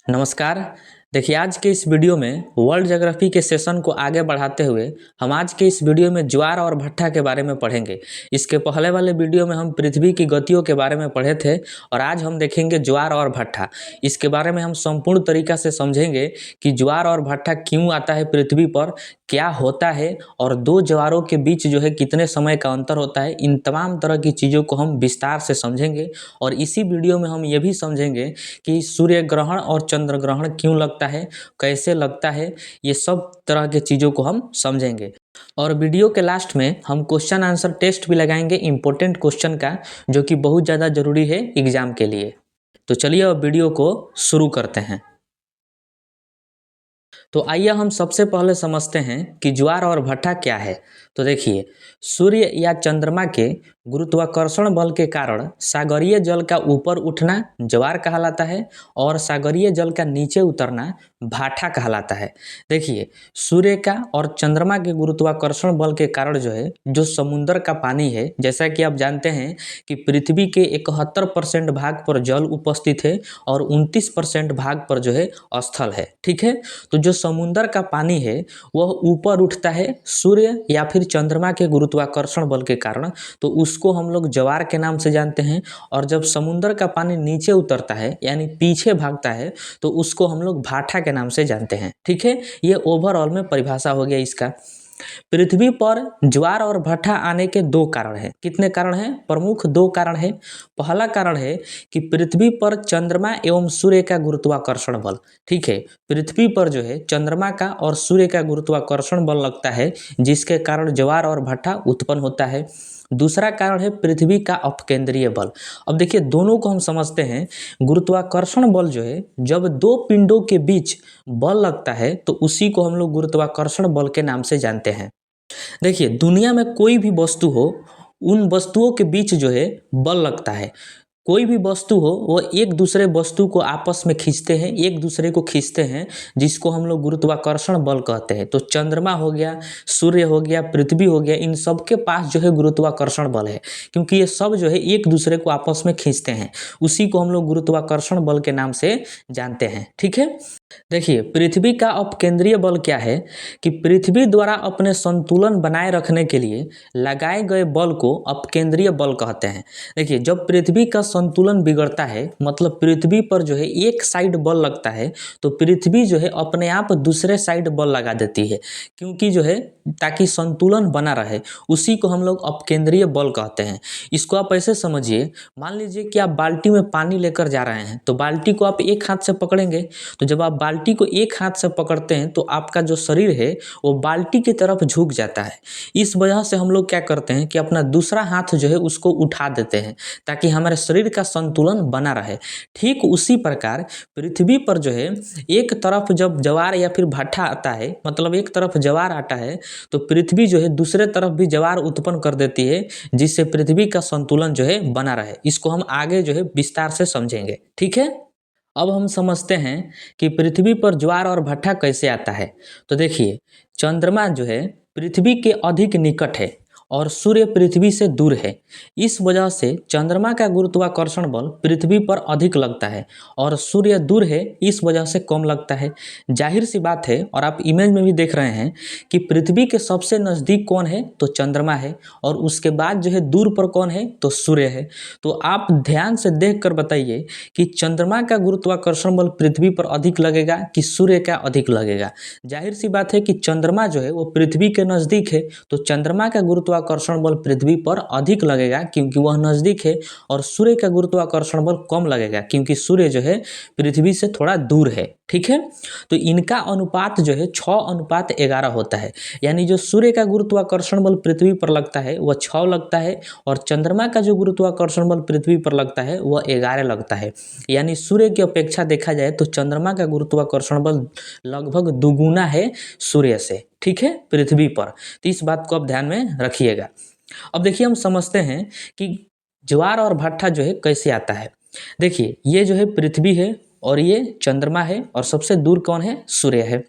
नमस्कार। देखिए, आज के इस वीडियो में वर्ल्ड ज्योग्राफी के सेशन को आगे बढ़ाते हुए हम आज के इस वीडियो में ज्वार और भट्टा के बारे में पढ़ेंगे। इसके पहले वाले वीडियो में हम पृथ्वी की गतियों के बारे में पढ़े थे और आज हम देखेंगे ज्वार और भट्टा। इसके बारे में हम संपूर्ण तरीका से समझेंगे कि ज्वार और भट्टा क्यों आता है पृथ्वी पर, क्या होता है और दो ज्वारों के बीच जो है कितने समय का अंतर होता है। इन तमाम तरह की चीज़ों को हम विस्तार से समझेंगे और इसी वीडियो में हम ये भी समझेंगे कि सूर्य ग्रहण और चंद्र ग्रहण क्यों लगता है, कैसे लगता है, ये सब तरह के चीज़ों को हम समझेंगे। और वीडियो के लास्ट में हम क्वेश्चन आंसर टेस्ट भी लगाएंगे इम्पोर्टेंट क्वेश्चन का, जो कि बहुत ज़्यादा ज़रूरी है एग्जाम के लिए। तो चलिए अब वीडियो को शुरू करते हैं। तो आइए हम सबसे पहले समझते हैं कि ज्वार और भट्टा क्या है। तो देखिए, सूर्य या चंद्रमा के गुरुत्वाकर्षण बल के कारण सागरीय जल का ऊपर उठना ज्वार कहलाता है और सागरीय जल का नीचे उतरना भाटा कहलाता है। देखिए, सूर्य का और चंद्रमा के गुरुत्वाकर्षण बल के कारण जो है, जो समुद्र का पानी है, जैसा कि आप जानते हैं कि पृथ्वी के 71% भाग पर जल उपस्थित है और 29% भाग पर जो है स्थल है। ठीक है, तो जो समुद्र का पानी है वह ऊपर उठता है सूर्य या फिर चंद्रमा के गुरुत्वाकर्षण बल के कारण, तो उसको हम लोग ज्वार के नाम से जानते हैं। और जब समुद्र का पानी नीचे उतरता है यानी पीछे भागता है, तो उसको हम लोग भाटा के नाम से जानते हैं। ठीक है, ये ओवरऑल में परिभाषा हो गया इसका। पृथ्वी पर ज्वार और भट्टा आने के दो कारण हैं। कितने कारण हैं? प्रमुख दो कारण हैं। पहला कारण है कि पृथ्वी पर चंद्रमा एवं सूर्य का गुरुत्वाकर्षण बल। ठीक है, पृथ्वी पर जो है चंद्रमा का और सूर्य का गुरुत्वाकर्षण बल लगता है, जिसके कारण ज्वार और भट्टा उत्पन्न होता है। दूसरा कारण है पृथ्वी का अपकेंद्रीय बल। अब देखिए, दोनों को हम समझते हैं। गुरुत्वाकर्षण बल जो है, जब दो पिंडों के बीच बल लगता है तो उसी को हम लोग गुरुत्वाकर्षण बल के नाम से जानते हैं। देखिए, दुनिया में कोई भी वस्तु हो, उन वस्तुओं के बीच जो है बल लगता है। कोई भी वस्तु हो, वो एक दूसरे वस्तु को आपस में खींचते हैं, एक दूसरे को खींचते हैं, जिसको हम लोग गुरुत्वाकर्षण बल कहते हैं। तो चंद्रमा हो गया, सूर्य हो गया, पृथ्वी हो गया, इन सब के पास जो है गुरुत्वाकर्षण बल है, क्योंकि ये सब जो है एक दूसरे को आपस में खींचते हैं। उसी को हम लोग गुरुत्वाकर्षण बल के नाम से जानते हैं। ठीक है, देखिए, पृथ्वी का अपकेंद्रीय बल क्या है कि पृथ्वी द्वारा अपने संतुलन बनाए रखने के लिए लगाए गए बल को अपकेंद्रीय बल कहते हैं। देखिए, जब पृथ्वी का संतुलन बिगड़ता है, मतलब पृथ्वी पर जो है एक साइड बल लगता है, तो पृथ्वी जो है अपने आप दूसरे साइड बल लगा देती है, क्योंकि जो है ताकि संतुलन बना रहे। उसी को हम लोग अपकेंद्रीय बल कहते हैं। इसको आप ऐसे समझिए, मान लीजिए कि आप बाल्टी में पानी लेकर जा रहे हैं, तो बाल्टी को आप एक हाथ से पकड़ेंगे। तो जब आप बाल्टी को एक हाथ से पकड़ते हैं तो आपका जो शरीर है वो बाल्टी की तरफ झुक जाता है। इस वजह से हम लोग क्या करते हैं कि अपना दूसरा हाथ जो है उसको उठा देते हैं, ताकि हमारे शरीर का संतुलन बना रहे। ठीक उसी प्रकार पृथ्वी पर जो है एक तरफ जब ज्वार या फिर भट्टा आता है, मतलब एक तरफ ज्वार आता है, तो पृथ्वी जो है दूसरे तरफ भी ज्वार उत्पन्न कर देती है, जिससे पृथ्वी का संतुलन जो है बना रहे। इसको हम आगे जो है विस्तार से समझेंगे। ठीक है, अब हम समझते हैं कि पृथ्वी पर ज्वार और भट्टा कैसे आता है। तो देखिए, चंद्रमा जो है पृथ्वी के अधिक निकट है और सूर्य पृथ्वी से दूर है। इस वजह से चंद्रमा का गुरुत्वाकर्षण बल पृथ्वी पर अधिक लगता है और सूर्य दूर है, इस वजह से कम लगता है। जाहिर सी बात है, और आप इमेज में भी देख रहे हैं कि पृथ्वी के सबसे नज़दीक कौन है, तो चंद्रमा है, और उसके बाद जो है दूर पर कौन है, तो सूर्य है। तो आप ध्यान से देख कर बताइए कि चंद्रमा का गुरुत्वाकर्षण बल पृथ्वी पर अधिक लगेगा कि सूर्य का अधिक लगेगा। जाहिर सी बात है कि चंद्रमा जो है वो पृथ्वी के नज़दीक है, तो चंद्रमा का गुरुत्वाकर्षण बल पृथ्वी पर अधिक लगेगा क्योंकि वह नज़दीक है, और सूर्य का गुरुत्वाकर्षण बल कम लगेगा क्योंकि सूर्य जो है पृथ्वी से थोड़ा दूर है। ठीक है, तो इनका अनुपात जो है 6:11 होता है। यानी जो सूर्य का गुरुत्वाकर्षण बल पृथ्वी पर लगता है वह 6 लगता है, और चंद्रमा का जो गुरुत्वाकर्षण बल पृथ्वी पर लगता है वह 11 लगता है। यानी सूर्य की अपेक्षा देखा जाए तो चंद्रमा का गुरुत्वाकर्षण बल लगभग दुगुना है सूर्य से। ठीक है, पृथ्वी पर। तो इस बात को आप ध्यान में रखिएगा। अब देखिए, हम समझते हैं कि ज्वार और भट्टा जो है कैसे आता है। देखिए, ये जो है पृथ्वी है और ये चंद्रमा है, और सबसे दूर कौन है, सूर्य है।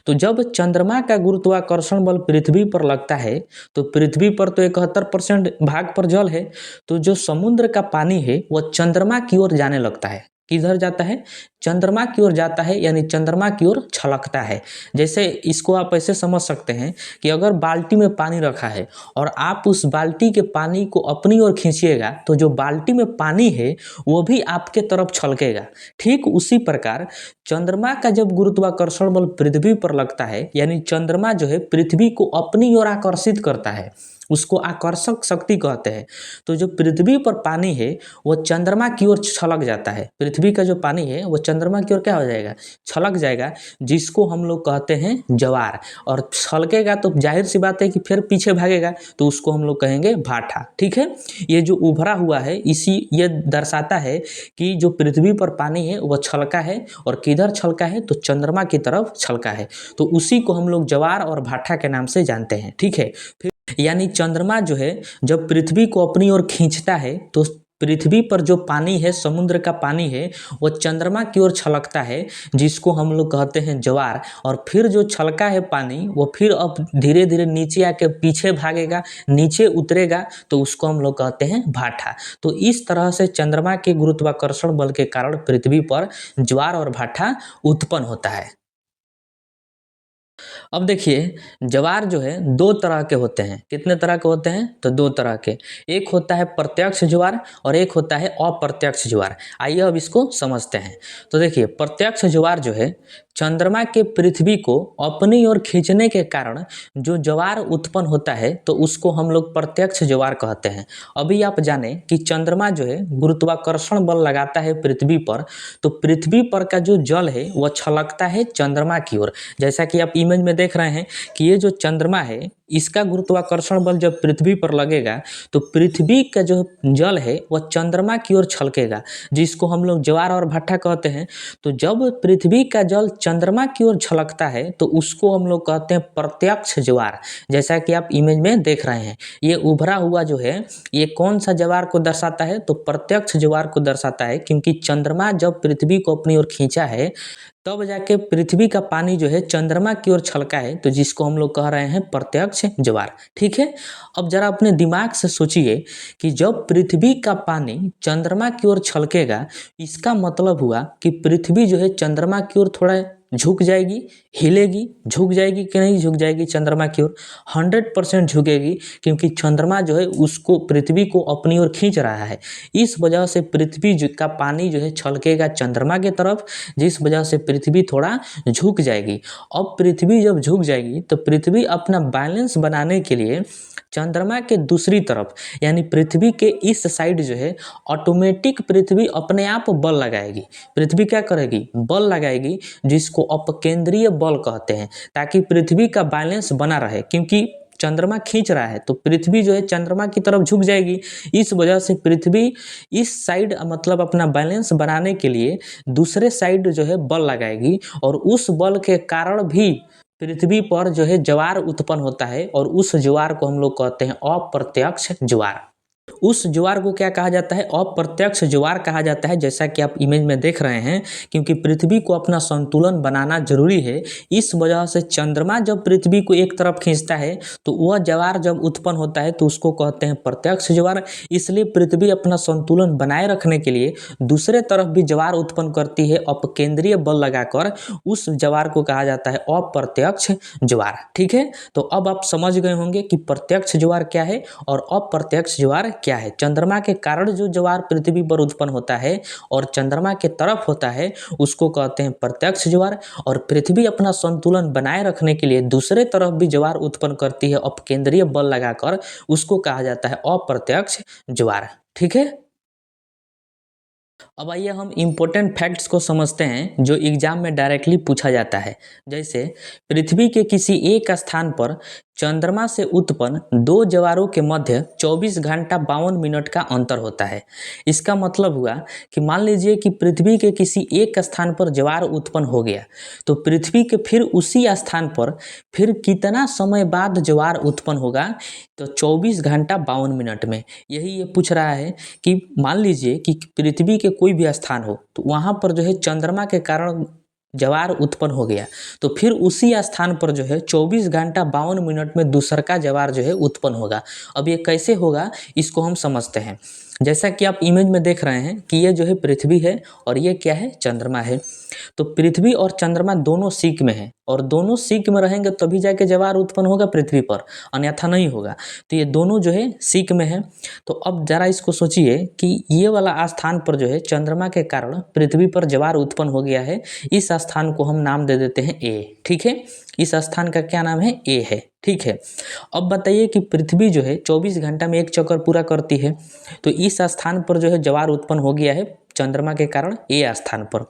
तो जब चंद्रमा का गुरुत्वाकर्षण बल पृथ्वी पर लगता है, तो पृथ्वी पर तो 71% भाग पर जल है, तो जो समुद्र का पानी है वह चंद्रमा की ओर जाने लगता है। किधर जाता है, चंद्रमा की ओर जाता है, यानी चंद्रमा की ओर छलकता है। जैसे इसको आप ऐसे समझ सकते हैं कि अगर बाल्टी में पानी रखा है और आप उस बाल्टी के पानी को अपनी ओर खींचिएगा तो जो बाल्टी में पानी है वो भी आपके तरफ छलकेगा। ठीक उसी प्रकार चंद्रमा का जब गुरुत्वाकर्षण बल पृथ्वी पर लगता है, यानी चंद्रमा जो है पृथ्वी को अपनी ओर आकर्षित करता है, उसको आकर्षक शक्ति कहते हैं। तो जो पृथ्वी पर पानी है वो चंद्रमा की ओर छलक जाता है। पृथ्वी का जो पानी है वो चंद्रमा की ओर क्या हो जाएगा, छलक जाएगा, जिसको हम लोग कहते हैं ज्वार। और छलकेगा तो जाहिर सी बात है कि फिर पीछे भागेगा, तो उसको हम लोग कहेंगे भाटा। ठीक है, ये जो उभरा हुआ है इसी ये दर्शाता है कि जो पृथ्वी पर पानी है वो छलका है, और किधर छलका है, तो चंद्रमा की तरफ छलका है। तो उसी को हम लोग ज्वार और भाटा के नाम से जानते हैं। ठीक है, फिर यानी चंद्रमा जो है जब पृथ्वी को अपनी ओर खींचता है तो पृथ्वी पर जो पानी है, समुद्र का पानी है, वो चंद्रमा की ओर छलकता है, जिसको हम लोग कहते हैं ज्वार। और फिर जो छलका है पानी वो फिर अब धीरे धीरे नीचे आके पीछे भागेगा, नीचे उतरेगा, तो उसको हम लोग कहते हैं भाटा। तो इस तरह से चंद्रमा के गुरुत्वाकर्षण बल के कारण पृथ्वी पर ज्वार और भाटा उत्पन्न होता है। अब देखिए, ज्वार जो है दो तरह के होते हैं। कितने तरह के होते हैं, तो दो तरह के। एक होता है प्रत्यक्ष ज्वार और एक होता है अप्रत्यक्ष ज्वार। आइए अब इसको समझते हैं। तो देखिए, प्रत्यक्ष ज्वार जो है चंद्रमा के पृथ्वी को अपनी ओर खींचने के कारण जो ज्वार उत्पन्न होता है, तो उसको हम लोग प्रत्यक्ष ज्वार कहते हैं। अभी आप जाने कि चंद्रमा जो है गुरुत्वाकर्षण बल लगाता है पृथ्वी पर, तो पृथ्वी पर का जो जल है वह छलकता है चंद्रमा की ओर। जैसा कि आप इमेज में देख रहे हैं कि ये जो चंद्रमा है इसका गुरुत्वाकर्षण बल जब पृथ्वी पर लगेगा तो पृथ्वी का जो जल है वह चंद्रमा की ओर छलकेगा, जिसको हम लोग ज्वार और भाटा कहते हैं। तो जब पृथ्वी का जल चंद्रमा की ओर छलकता है तो उसको हम लोग कहते हैं प्रत्यक्ष ज्वार। जैसा कि आप इमेज में देख रहे हैं, ये उभरा हुआ जो है ये कौन सा ज्वार को दर्शाता है, तो प्रत्यक्ष ज्वार को दर्शाता है। क्योंकि चंद्रमा जब पृथ्वी को अपनी ओर खींचा है तब जाके पृथ्वी का पानी जो है चंद्रमा की ओर छलका है, तो जिसको हम लोग कह रहे हैं प्रत्यक्ष ज्वार। ठीक है, अब जरा अपने दिमाग से सोचिए कि जब पृथ्वी का पानी चंद्रमा की ओर छलकेगा, इसका मतलब हुआ कि पृथ्वी जो है चंद्रमा की ओर थोड़ा झुक जाएगी, हिलेगी, झुक जाएगी कि नहीं झुक जाएगी चंद्रमा की ओर, 100% झुकेगी। क्योंकि चंद्रमा जो है उसको पृथ्वी को अपनी ओर खींच रहा है। इस वजह से पृथ्वी का पानी जो है छलकेगा चंद्रमा की तरफ, जिस वजह से पृथ्वी थोड़ा झुक जाएगी। अब पृथ्वी जब झुक जाएगी तो पृथ्वी अपना बैलेंस बनाने के लिए चंद्रमा के दूसरी तरफ यानी पृथ्वी के इस साइड जो है ऑटोमेटिक पृथ्वी अपने आप बल लगाएगी। पृथ्वी क्या करेगी, बल लगाएगी, जिसको अपकेंद्रीय बल कहते हैं, ताकि पृथ्वी का बैलेंस बना रहे। क्योंकि चंद्रमा खींच रहा है तो पृथ्वी जो है चंद्रमा की तरफ झुक जाएगी। इस वजह से पृथ्वी इस साइड मतलब अपना बैलेंस बनाने के लिए दूसरे साइड जो है बल लगाएगी, और उस बल के कारण भी पृथ्वी पर जो है ज्वार उत्पन्न होता है, और उस ज्वार को हम लोग कहते हैं अप्रत्यक्ष ज्वार। उस ज्वार को क्या कहा जाता है, अप्रत्यक्ष ज्वार कहा जाता है। जैसा कि आप इमेज में देख रहे हैं, क्योंकि पृथ्वी को अपना संतुलन बनाना जरूरी है, इस वजह से चंद्रमा जब पृथ्वी को एक तरफ खींचता है तो वह ज्वार जब उत्पन्न होता है तो उसको कहते हैं प्रत्यक्ष ज्वार। इसलिए पृथ्वी अपना संतुलन बनाए रखने के लिए दूसरे तरफ भी ज्वार उत्पन्न करती है, अपकेंद्रीय बल लगाकर। उस ज्वार को कहा जाता है अप्रत्यक्ष ज्वार। ठीक है, तो अब आप समझ गए होंगे कि प्रत्यक्ष ज्वार क्या है और अप्रत्यक्ष ज्वार क्या है। चंद्रमा के कारण जो ज्वार पृथ्वी पर उत्पन्न होता है और चंद्रमा के तरफ होता है उसको कहते हैं प्रत्यक्ष ज्वार, और पृथ्वी अपना संतुलन बनाए रखने के लिए दूसरे तरफ भी ज्वार उत्पन्न करती है अपकेंद्रीय बल लगाकर, उसको कहा जाता है अप्रत्यक्ष ज्वार। ठीक है, अब आइए हम इम्पोर्टेंट फैक्ट्स को समझते हैं जो एग्जाम में डायरेक्टली पूछा जाता है। जैसे पृथ्वी के किसी एक स्थान पर चंद्रमा से उत्पन्न दो ज्वारों के मध्य 24 घंटा 52 मिनट का अंतर होता है। इसका मतलब हुआ कि मान लीजिए कि पृथ्वी के किसी एक स्थान पर ज्वार उत्पन्न हो गया, तो पृथ्वी के फिर उसी स्थान पर फिर कितना समय बाद ज्वार उत्पन्न होगा, तो 24 घंटा 52 मिनट में। यही ये पूछ रहा है कि मान लीजिए कि पृथ्वी के कोई भी स्थान हो तो वहाँ पर जो है चंद्रमा के कारण ज्वार उत्पन्न हो गया, तो फिर उसी स्थान पर जो है 24 घंटा 52 मिनट में दूसर का ज्वार जो है उत्पन्न होगा। अब ये कैसे होगा इसको हम समझते हैं। जैसा कि आप इमेज में देख रहे हैं कि ये जो है पृथ्वी है और ये क्या है, चंद्रमा है। तो पृथ्वी और चंद्रमा दोनों सीक में है और दोनों सीक में रहेंगे तभी जाके ज्वार उत्पन्न होगा पृथ्वी पर, अन्यथा नहीं होगा। तो ये दोनों जो है सीक में है। तो अब जरा इसको सोचिए कि ये वाला स्थान पर जो है चंद्रमा के कारण पृथ्वी पर ज्वार उत्पन्न हो गया है। इस स्थान को हम नाम दे देते हैं ए, ठीक है। इस स्थान का क्या नाम है, ए है, ठीक है। अब बताइए कि पृथ्वी जो है 24 घंटा में एक चक्कर पूरा करती है। तो इस स्थान पर जो है ज्वार उत्पन्न हो गया है चंद्रमा के कारण ए स्थान पर।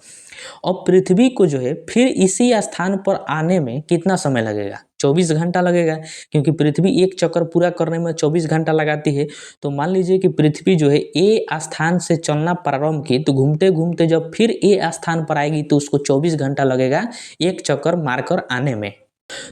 अब पृथ्वी को जो है फिर इसी स्थान पर आने में कितना समय लगेगा, 24 घंटा लगेगा, क्योंकि पृथ्वी एक चक्कर पूरा करने में 24 घंटा लगाती है। तो मान लीजिए कि पृथ्वी जो है ए स्थान से चलना प्रारंभ की, तो घूमते घूमते जब फिर ए स्थान पर आएगी तो उसको 24 घंटा लगेगा एक चक्कर मारकर आने में।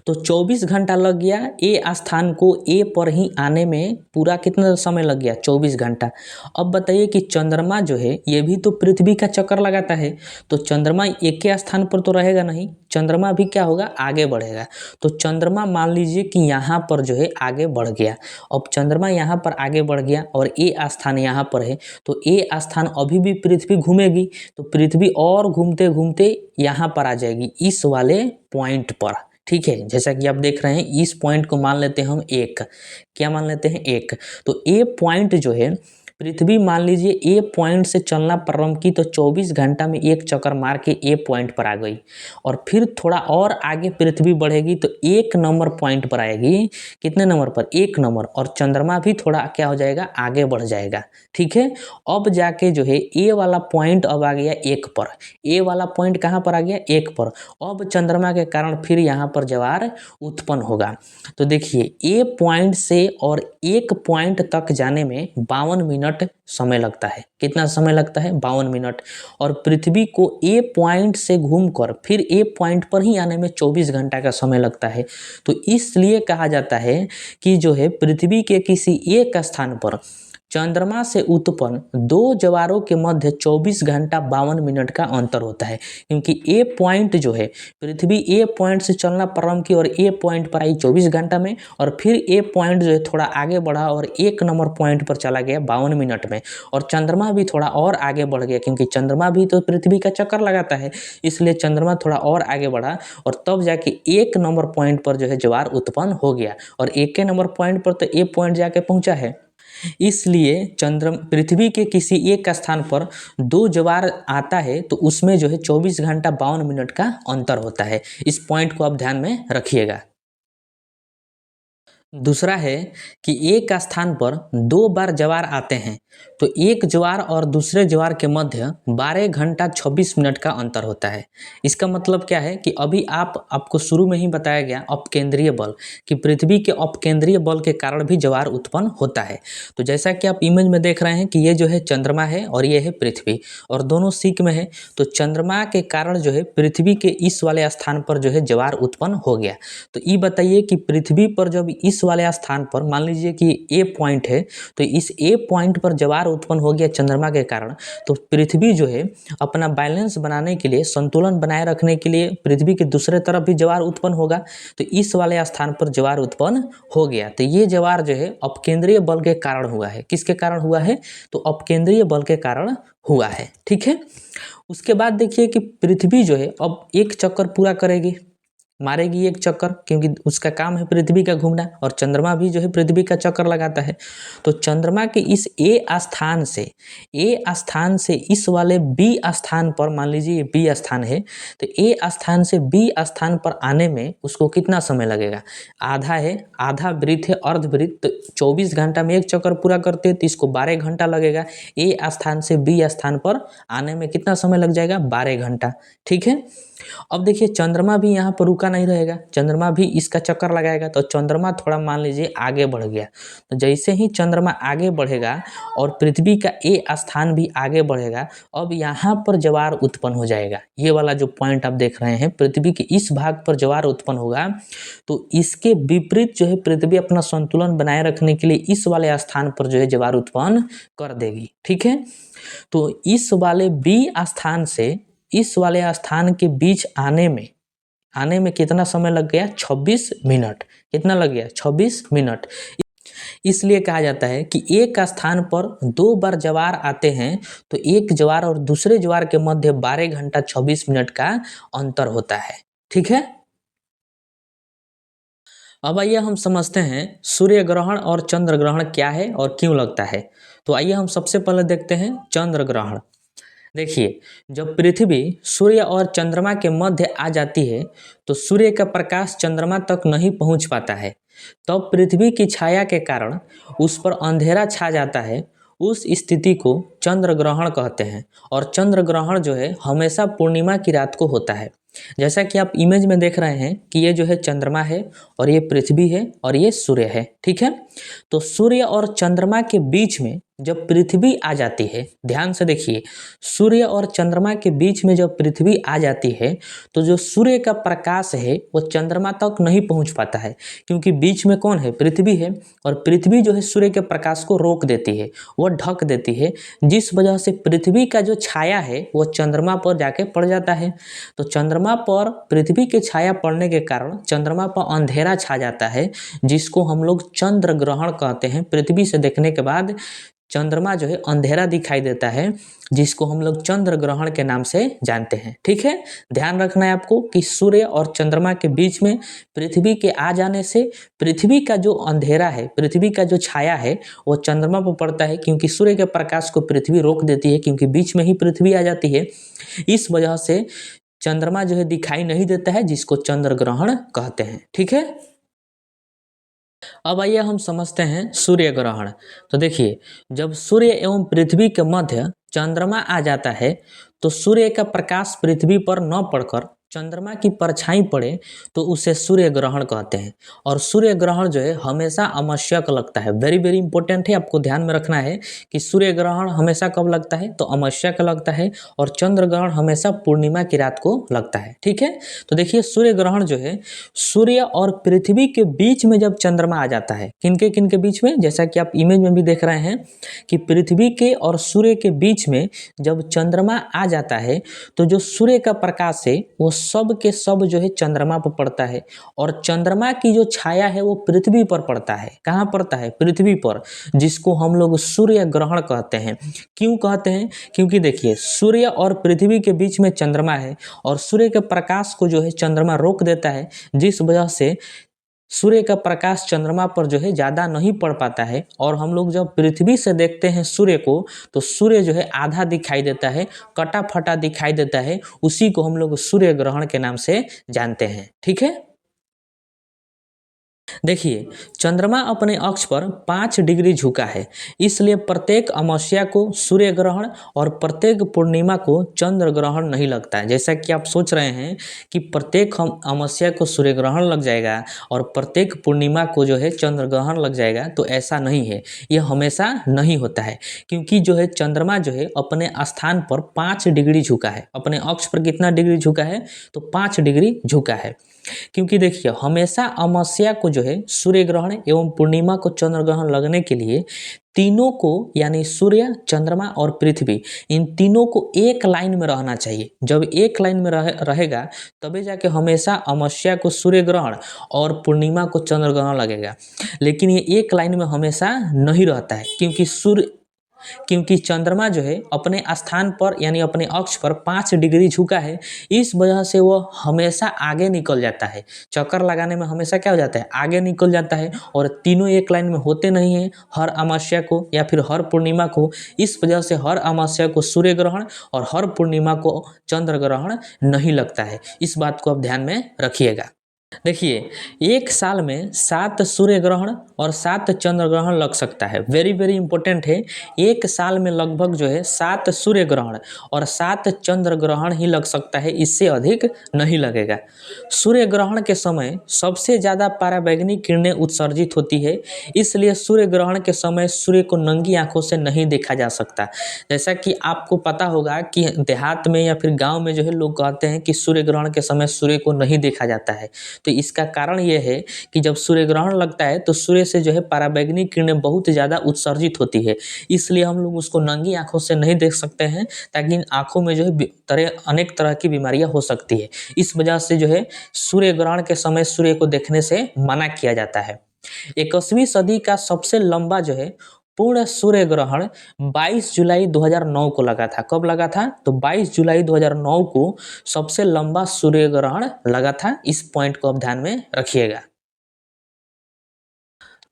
तो 24 घंटा लग गया ए स्थान को ए पर ही आने में, पूरा कितना समय लग गया, 24 घंटा। अब बताइए कि चंद्रमा जो है ये भी तो पृथ्वी का चक्कर लगाता है। तो चंद्रमा एक के स्थान पर तो रहेगा नहीं, चंद्रमा भी क्या होगा, आगे बढ़ेगा। तो चंद्रमा मान लीजिए कि यहाँ पर जो है आगे बढ़ गया। अब चंद्रमा यहाँ पर आगे बढ़ गया और ए स्थान यहाँ पर है। तो ए स्थान अभी भी पृथ्वी घूमेगी, तो पृथ्वी और घूमते घूमते यहाँ पर आ जाएगी इस वाले पॉइंट पर, ठीक है। जैसा कि आप देख रहे हैं इस पॉइंट को मान लेते हैं हम एक, क्या मान लेते हैं, एक। तो ए पॉइंट जो है पृथ्वी मान लीजिए ए पॉइंट से चलना प्रारंभ की तो 24 घंटा में एक चक्कर मार के ए पॉइंट पर आ गई और फिर थोड़ा और आगे पृथ्वी बढ़ेगी तो 1 नंबर पॉइंट पर आएगी। कितने नंबर पर, 1 नंबर। और चंद्रमा भी थोड़ा क्या हो जाएगा, आगे बढ़ जाएगा, ठीक है। अब जाके जो है ए वाला पॉइंट अब आ गया 1 पर। ए वाला पॉइंट कहाँ पर आ गया, 1 पर। अब चंद्रमा के कारण फिर यहाँ पर ज्वार उत्पन्न होगा। तो देखिए ए पॉइंट से और 1 पॉइंट तक जाने में 52 मिनट समय लगता है। कितना समय लगता है, 52 मिनट। और पृथ्वी को ए पॉइंट से घूमकर फिर ए पॉइंट पर ही आने में 24 घंटा का समय लगता है। तो इसलिए कहा जाता है कि जो है पृथ्वी के किसी एक स्थान पर चंद्रमा से उत्पन्न दो ज्वारों के मध्य 24 घंटा 52 मिनट का अंतर होता है, क्योंकि ए पॉइंट जो है पृथ्वी ए पॉइंट से चलना प्रारंभ की और ए पॉइंट पर आई 24 घंटा में, और फिर ए पॉइंट जो है थोड़ा आगे बढ़ा और 1 नंबर पॉइंट पर चला गया 52 मिनट में। और चंद्रमा भी थोड़ा और आगे बढ़ गया, क्योंकि चंद्रमा भी तो पृथ्वी का चक्कर लगाता है, इसलिए चंद्रमा थोड़ा और आगे बढ़ा और तब जाके 1 नंबर पॉइंट पर जो है ज्वार उत्पन्न हो गया। और 1 नंबर पॉइंट पर तो ए पॉइंट जाके पहुंचा है, इसलिए पृथ्वी के किसी एक स्थान पर 2 ज्वार आता है तो उसमें जो है 24 घंटा 52 मिनट का अंतर होता है। इस पॉइंट को आप ध्यान में रखिएगा। दूसरा है कि एक स्थान पर 2 बार ज्वार आते हैं तो एक ज्वार और दूसरे ज्वार के मध्य 12 घंटा 26 मिनट का अंतर होता है। इसका मतलब क्या है कि अभी आपको शुरू में ही बताया गया अपकेंद्रीय बल, कि पृथ्वी के अपकेंद्रीय बल के कारण भी ज्वार उत्पन्न होता है। तो जैसा कि आप इमेज में देख रहे हैं कि ये जो है चंद्रमा है और ये है पृथ्वी, और दोनों सीक में है। तो चंद्रमा के कारण जो है पृथ्वी के इस वाले स्थान पर जो है ज्वार उत्पन्न हो गया। तो ये बताइए कि पृथ्वी पर जब इस वाले स्थान पर मान लीजिए कि ए पॉइंट है, तो इस ए पॉइंट पर ज्वार उत्पन्न हो गया चंद्रमा के कारण, तो पृथ्वी जो है अपना बैलेंस बनाने के लिए, संतुलन बनाए रखने के लिए पृथ्वी के दूसरे तरफ भी ज्वार उत्पन्न होगा। तो इस वाले स्थान पर ज्वार उत्पन्न हो गया। तो ये ज्वार जो है अपकेंद्रीय बल के कारण हुआ है। किसके कारण हुआ है, तो अपकेंद्रीय बल के कारण हुआ है, ठीक है। उसके बाद देखिए कि पृथ्वी जो है अब एक चक्कर पूरा करेगी, मारेगी एक चक्कर, क्योंकि उसका काम है पृथ्वी का घूमना, और चंद्रमा भी जो है पृथ्वी का चक्कर लगाता है। तो चंद्रमा के इस ए स्थान से इस वाले बी स्थान पर, मान लीजिए ये बी स्थान है, तो ए स्थान से बी स्थान पर आने में उसको कितना समय लगेगा, आधा है, आधा वृत्त है, अर्धवृत्त। तो 24 घंटा में एक चक्कर पूरा करते हैं तो इसको 12 घंटा लगेगा। ए स्थान से बी स्थान पर आने में कितना समय लग जाएगा, 12 घंटा, ठीक है। अब देखिए चंद्रमा भी यहाँ पर रुका नहीं रहेगा, चंद्रमा भी इसका चक्कर लगाएगा। तो चंद्रमा थोड़ा मान लीजिए आगे बढ़ गया, तो जैसे ही चंद्रमा आगे बढ़ेगा और पृथ्वी का ए स्थान भी आगे बढ़ेगा, अब यहाँ पर ज्वार उत्पन्न हो जाएगा। ये वाला जो पॉइंट आप देख रहे हैं, पृथ्वी के इस भाग पर ज्वार उत्पन्न होगा। तो इसके विपरीत जो है पृथ्वी अपना संतुलन बनाए रखने के लिए इस वाले स्थान पर जो है ज्वार उत्पन्न कर देगी, ठीक है। तो इस वाले बी स्थान से इस वाले स्थान के बीच आने में कितना समय लग गया, 26 मिनट। कितना लग गया, 26 मिनट। इसलिए कहा जाता है कि एक स्थान पर 2 बार ज्वार आते हैं तो एक ज्वार और दूसरे ज्वार के मध्य 12 घंटा 26 मिनट का अंतर होता है। ठीक है। अब आइए हम समझते हैं सूर्य ग्रहण और चंद्र ग्रहण क्या है और क्यों लगता है। तो आइए हम सबसे पहले देखते हैं चंद्र ग्रहण। देखिए, जब पृथ्वी सूर्य और चंद्रमा के मध्य आ जाती है तो सूर्य का प्रकाश चंद्रमा तक नहीं पहुंच पाता है। तब पृथ्वी की छाया के कारण उस पर अंधेरा छा जाता है। उस स्थिति को चंद्र ग्रहण कहते हैं। और चंद्र ग्रहण जो है हमेशा पूर्णिमा की रात को होता है। जैसा कि आप इमेज में देख रहे हैं कि ये जो है चंद्रमा है और ये पृथ्वी है और ये सूर्य है। ठीक है। तो सूर्य और चंद्रमा के बीच में जब पृथ्वी आ जाती है, ध्यान से देखिए, सूर्य और चंद्रमा के बीच में जब पृथ्वी आ जाती है तो जो सूर्य का प्रकाश है वो चंद्रमा तक नहीं पहुंच पाता है, क्योंकि बीच में कौन है? पृथ्वी है। और पृथ्वी जो है सूर्य के प्रकाश को रोक देती है, वो ढक देती है, जिस वजह से पृथ्वी का जो छाया है वो चंद्रमा पर जाके पड़ जाता है। तो चंद्रमा पर पृथ्वी की छाया पड़ने के कारण चंद्रमा पर अंधेरा छा जाता है, जिसको हम लोग चंद्र ग्रहण कहते हैं। पृथ्वी से देखने के बाद चंद्रमा जो है अंधेरा दिखाई देता है, जिसको हम लोग चंद्र ग्रहण के नाम से जानते हैं। ठीक है। ध्यान रखना है आपको कि सूर्य और चंद्रमा के बीच में पृथ्वी के आ जाने से पृथ्वी का जो अंधेरा है, पृथ्वी का जो छाया है वो चंद्रमा पर पड़ता है, क्योंकि सूर्य के प्रकाश को पृथ्वी रोक देती है, क्योंकि बीच में ही पृथ्वी आ जाती है। इस वजह से चंद्रमा जो है दिखाई नहीं देता है, जिसको चंद्र ग्रहण कहते हैं। ठीक है। अब आइए हम समझते हैं सूर्य ग्रहण। तो देखिए, जब सूर्य एवं पृथ्वी के मध्य चंद्रमा आ जाता है तो सूर्य का प्रकाश पृथ्वी पर न पड़कर चंद्रमा की परछाई पड़े तो उसे सूर्य ग्रहण कहते हैं। और सूर्य ग्रहण जो है हमेशा अमावस्या लगता है। वेरी वेरी इंपॉर्टेंट है, आपको ध्यान में रखना है कि सूर्य ग्रहण हमेशा कब लगता है? तो अमावस्या का लगता है। और चंद्र ग्रहण हमेशा पूर्णिमा की रात को लगता है। ठीक है। तो देखिए, सूर्य ग्रहण जो है सूर्य और पृथ्वी के बीच में जब चंद्रमा आ जाता है, किनके बीच में? जैसा कि आप इमेज में भी देख रहे हैं कि पृथ्वी के और सूर्य के बीच में जब चंद्रमा आ जाता है तो जो सूर्य का प्रकाश है वो सब के सब जो है चंद्रमा पर पड़ता है। और चंद्रमा की जो छाया है वो पृथ्वी पर पड़ता है। कहाँ पड़ता है? पृथ्वी पर, जिसको हम लोग सूर्य ग्रहण कहते हैं। क्यों कहते हैं? क्योंकि देखिए, सूर्य और पृथ्वी के बीच में चंद्रमा है और सूर्य के प्रकाश को जो है चंद्रमा रोक देता है, जिस वजह से सूर्य का प्रकाश चंद्रमा पर जो है ज़्यादा नहीं पड़ पाता है। और हम लोग जब पृथ्वी से देखते हैं सूर्य को तो सूर्य जो है आधा दिखाई देता है, कटा फटा दिखाई देता है। उसी को हम लोग सूर्य ग्रहण के नाम से जानते हैं। ठीक है। देखिए, चंद्रमा अपने अक्ष पर 5 डिग्री झुका है, इसलिए प्रत्येक अमावस्या को सूर्य ग्रहण और प्रत्येक पूर्णिमा को चंद्र ग्रहण नहीं लगता है। जैसा कि आप सोच रहे हैं कि प्रत्येक अमावस्या को सूर्य ग्रहण लग जाएगा और प्रत्येक पूर्णिमा को जो है चंद्र ग्रहण लग जाएगा, तो ऐसा नहीं है। यह हमेशा नहीं होता है, क्योंकि जो है चंद्रमा जो है अपने स्थान पर 5 डिग्री झुका है। अपने अक्ष पर कितना डिग्री झुका है? तो 5 डिग्री झुका है। क्योंकि देखिए, हमेशा अमावस्या को जो है सूर्य ग्रहण एवं पूर्णिमा को चंद्र ग्रहण लगने के लिए तीनों को, यानी सूर्य, चंद्रमा और पृथ्वी, इन तीनों को एक लाइन में रहना चाहिए। जब एक लाइन में रहेगा तभी जाके हमेशा अमावस्या को सूर्य ग्रहण और पूर्णिमा को चंद्र ग्रहण लगेगा। लेकिन ये एक लाइन में हमेशा नहीं रहता है, क्योंकि चंद्रमा जो है अपने स्थान पर यानी अपने अक्ष पर 5 डिग्री झुका है। इस वजह से वो हमेशा आगे निकल जाता है। चक्कर लगाने में हमेशा क्या हो जाता है? आगे निकल जाता है। और तीनों एक लाइन में होते नहीं हैं हर अमावस्या को या फिर हर पूर्णिमा को। इस वजह से हर अमावस्या को सूर्य ग्रहण और हर पूर्णिमा को चंद्र ग्रहण नहीं लगता है। इस बात को आप ध्यान में रखिएगा। देखिए, एक साल में 7 सूर्य ग्रहण और 7 चंद्र ग्रहण लग सकता है। वेरी वेरी इंपॉर्टेंट है। एक साल में लगभग जो है 7 सूर्य ग्रहण और 7 चंद्र ग्रहण ही लग सकता है, इससे अधिक नहीं लगेगा। सूर्य ग्रहण के समय सबसे ज़्यादा पराबैंगनी किरणें उत्सर्जित होती है, इसलिए सूर्य ग्रहण के समय सूर्य को नंगी आंखों से नहीं देखा जा सकता। जैसा कि आपको पता होगा कि देहात में या फिर गाँव में जो है लोग कहते हैं कि सूर्य ग्रहण के समय सूर्य को नहीं देखा जाता है। तो इसका कारण यह है कि जब सूर्य ग्रहण लगता है तो सूर्य से जो है पराबैंगनी किरणें बहुत ज़्यादा उत्सर्जित होती है, इसलिए हम लोग उसको नंगी आंखों से नहीं देख सकते हैं, ताकि इन आंखों में जो है अनेक तरह की बीमारियां हो सकती है। इस वजह से जो है सूर्य ग्रहण के समय सूर्य को देखने से मना किया जाता है। 21वीं सदी का सबसे लंबा जो है पूर्ण सूर्य ग्रहण 22 जुलाई 2009 को लगा था। कब लगा था? तो 22 जुलाई 2009 को सबसे लंबा सूर्य ग्रहण लगा था। इस पॉइंट को आप ध्यान में रखिएगा।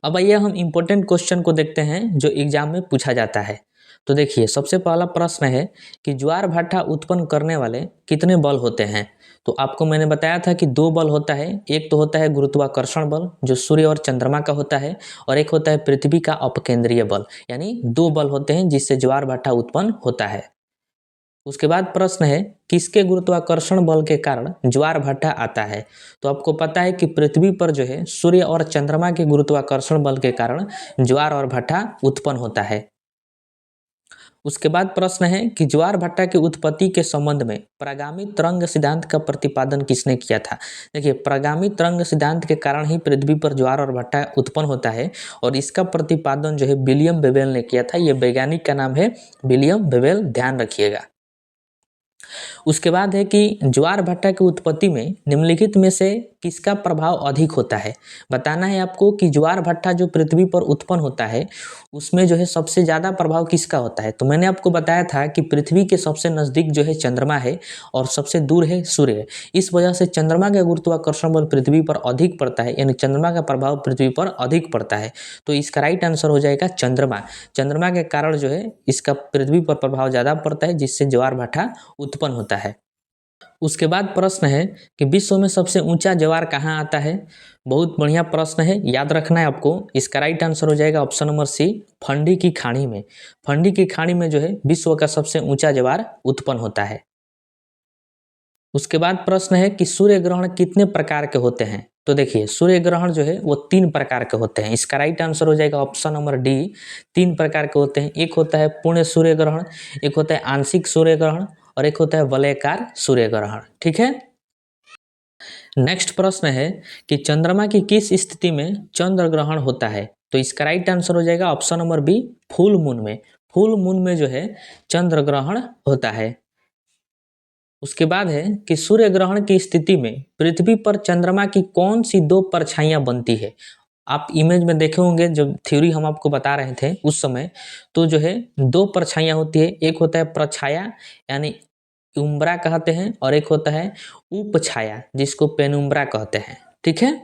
अब आइए हम इम्पोर्टेंट क्वेश्चन को देखते हैं जो एग्जाम में पूछा जाता है। तो देखिए, सबसे पहला प्रश्न है कि ज्वार भाटा उत्पन्न करने वाले कितने बल होते हैं। तो आपको मैंने बताया था कि दो बल होता है। एक तो होता है गुरुत्वाकर्षण बल जो सूर्य और चंद्रमा का होता है, और एक होता है पृथ्वी का अपकेंद्रीय बल। यानी दो बल होते हैं जिससे ज्वार भाटा उत्पन्न होता है। उसके बाद प्रश्न है किसके गुरुत्वाकर्षण बल के कारण ज्वार भाटा आता है। तो आपको पता है कि पृथ्वी पर जो है सूर्य और चंद्रमा के गुरुत्वाकर्षण बल के कारण ज्वार और भाटा उत्पन्न होता है। उसके बाद प्रश्न है कि ज्वार भाटा की उत्पत्ति के संबंध में प्रागामी तरंग सिद्धांत का प्रतिपादन किसने किया था। देखिए, प्रागामी तरंग सिद्धांत के कारण ही पृथ्वी पर ज्वार और भाटा उत्पन्न होता है, और इसका प्रतिपादन जो है विलियम बेवेल ने किया था। यह वैज्ञानिक का नाम है विलियम बेवेल, ध्यान रखिएगा। उसके बाद है कि ज्वार भाटा की उत्पत्ति में निम्नलिखित में से किसका प्रभाव अधिक होता है। बताना है आपको कि ज्वार भाटा जो पृथ्वी पर उत्पन्न होता है उसमें जो है सबसे ज़्यादा प्रभाव किसका होता है। तो मैंने आपको बताया था कि पृथ्वी के सबसे नज़दीक जो है चंद्रमा है और सबसे दूर है सूर्य। इस वजह से चंद्रमा का गुरुत्वाकर्षण बल पृथ्वी पर अधिक पड़ता है, यानी चंद्रमा का प्रभाव पृथ्वी पर अधिक पड़ता है। तो इसका राइट आंसर हो जाएगा चंद्रमा। चंद्रमा के कारण जो है इसका पृथ्वी पर प्रभाव ज़्यादा पड़ता है, जिससे ज्वार भाटा उत्पन्न होता है। उसके बाद प्रश्न है कि विश्व में सबसे ऊंचा ज्वार कहाँ आता है। बहुत बढ़िया प्रश्न है, याद रखना है आपको। इसका राइट आंसर हो जाएगा ऑप्शन नंबर सी, फंडी की खाड़ी में। फंडी की खाड़ी में जो है विश्व का सबसे ऊंचा ज्वार उत्पन्न होता है। उसके बाद प्रश्न है कि सूर्य ग्रहण कितने प्रकार के होते हैं। तो देखिए, सूर्य ग्रहण जो है वो 3 प्रकार के होते हैं। इसका राइट आंसर हो जाएगा ऑप्शन नंबर डी, 3 प्रकार के होते हैं। एक होता है पूर्ण सूर्य ग्रहण, एक होता है आंशिक सूर्य ग्रहण, और एक होता है वलयाकार सूर्य ग्रहण। ठीक है। नेक्स्ट प्रश्न है कि चंद्रमा की किस स्थिति में चंद्र ग्रहण होता है। तो इसका राइट आंसर हो जाएगा option number B, full moon में। फुल मून में जो है चंद्र ग्रहण होता है। उसके बाद है कि सूर्य ग्रहण की स्थिति में पृथ्वी पर चंद्रमा की कौन सी 2 परछाइयां बनती है। आप इमेज में देखे होंगे जब थ्योरी हम आपको बता रहे थे उस समय, तो जो है 2 परछाइयां होती है। एक होता है प्रछाया यानी उम्ब्रा कहते हैं, और एक होता है उपछाया जिसको पेनुम्ब्रा कहते हैं। ठीक है।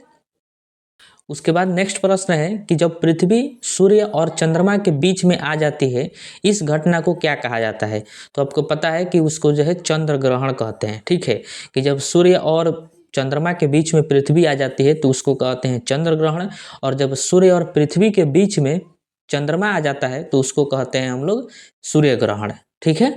उसके बाद नेक्स्ट प्रश्न है कि जब पृथ्वी सूर्य और चंद्रमा के बीच में आ जाती है इस घटना को क्या कहा जाता है। तो आपको पता है कि उसको जो है चंद्र ग्रहण कहते हैं। ठीक है, कि जब सूर्य और चंद्रमा के बीच में पृथ्वी आ जाती है तो उसको कहते हैं चंद्र ग्रहण, और जब सूर्य और पृथ्वी के बीच में चंद्रमा आ जाता है तो उसको कहते हैं हम लोग सूर्य ग्रहण। ठीक है।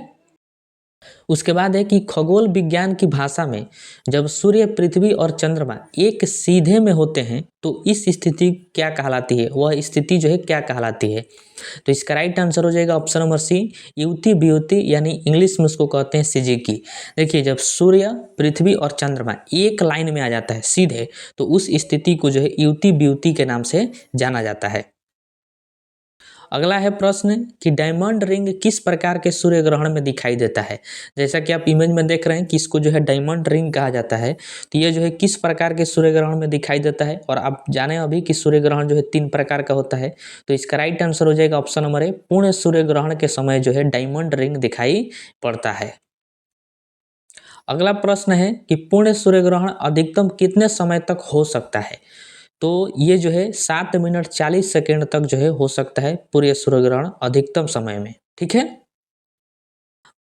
उसके बाद है कि खगोल विज्ञान की भाषा में जब सूर्य, पृथ्वी और चंद्रमा एक सीधे में होते हैं तो इस स्थिति क्या कहलाती है, वह स्थिति जो है क्या कहलाती है। तो इसका राइट आंसर हो जाएगा ऑप्शन नंबर सी, युति वियुति, यानी इंग्लिश में उसको कहते हैं सिजिकी। देखिए, जब सूर्य, पृथ्वी और चंद्रमा एक लाइन में आ जाता है सीधे तो उस स्थिति को जो है युति वियुति के नाम से जाना जाता है। अगला है प्रश्न कि डायमंड रिंग किस प्रकार के सूर्य ग्रहण में दिखाई देता है। जैसा कि आप इमेज में देख रहे हैं कि इसको जो है डायमंड रिंग कहा जाता है। तो ये जो है किस प्रकार के सूर्य ग्रहण में दिखाई देता है, और आप जाने अभी कि सूर्य ग्रहण जो है 3 प्रकार का होता है। तो इसका राइट आंसर हो जाएगा ऑप्शन नंबर ए, पूर्ण सूर्य ग्रहण के समय जो है डायमंड रिंग दिखाई पड़ता है। अगला प्रश्न है कि पूर्ण सूर्य ग्रहण अधिकतम कितने समय तक हो सकता है। तो ये जो है 7 मिनट 40 सेकेंड तक जो है हो सकता है पूरे सूर्य ग्रहण अधिकतम समय में। ठीक है।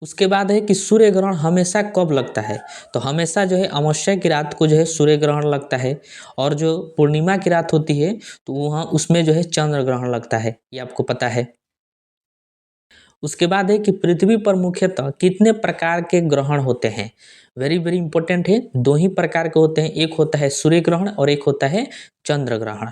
उसके बाद है कि सूर्य ग्रहण हमेशा कब लगता है। तो हमेशा जो है अमावस्या की रात को जो है सूर्य ग्रहण लगता है, और जो पूर्णिमा की रात होती है तो वहाँ उसमें जो है चंद्र ग्रहण लगता है, ये आपको पता है। उसके बाद है कि पृथ्वी पर मुख्यतः कितने प्रकार के ग्रहण होते हैं। वेरी वेरी इंपॉर्टेंट है, 2 ही प्रकार के होते हैं। एक होता है सूर्य ग्रहण और एक होता है चंद्र ग्रहण।